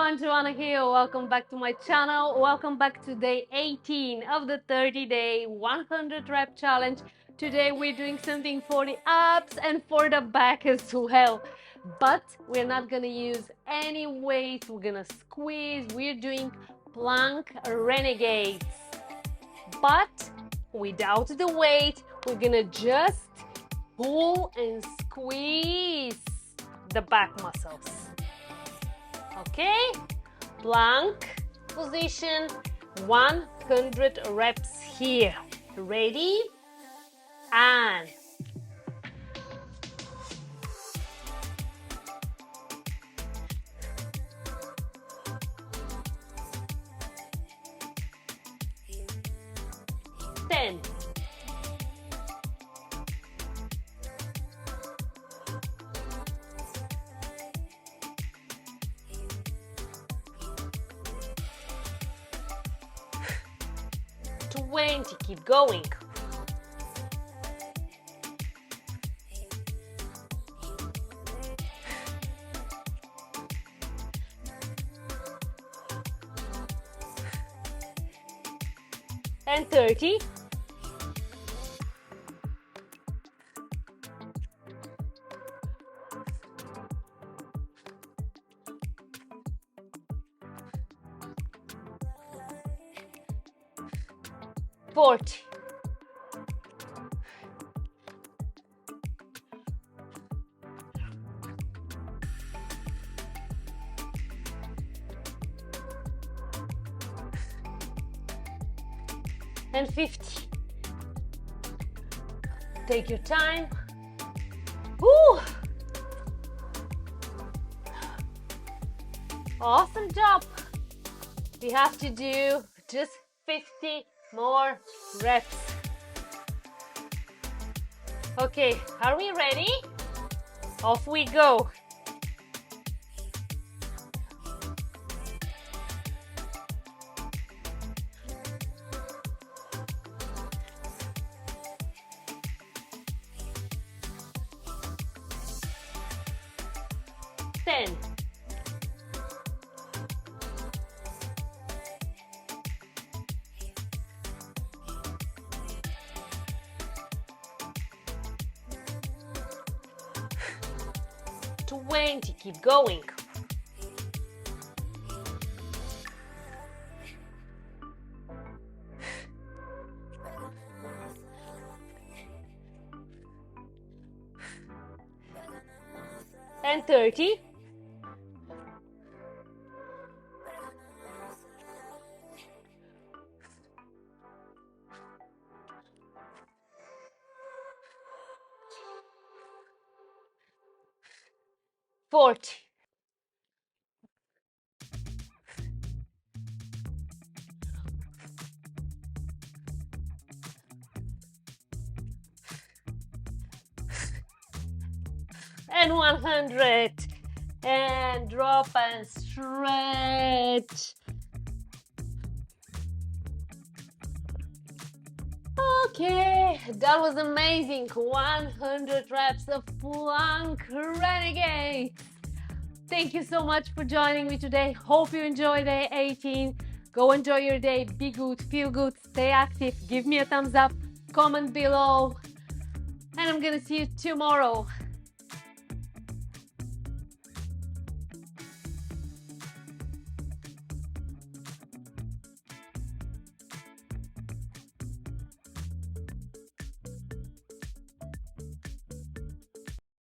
everyone, Joana here. Welcome back to my channel. Welcome back to day 18 of the 30-day 100 rep challenge. Today we're doing something for the abs and for the back as well. But we're not gonna use any weight. We're gonna squeeze. We're doing plank renegades. But without the weight, we're gonna just pull and squeeze the back muscles. Okay, plank position, 100 reps here. Ready? And ten. 20, keep going. 30. 40. 50. Take your time. Woo! Awesome job. We have to do just 50 more reps. Okay, are we ready? Off we go. Ten. 20, keep going. 30. 40. 100. And drop and stretch. Okay, that was amazing. 100 reps of plank renegade. Thank you so much for joining me today. Hope you enjoy day 18. Go enjoy your day. Be good, feel good, stay active. Give me a thumbs up, comment below. And I'm gonna see you tomorrow.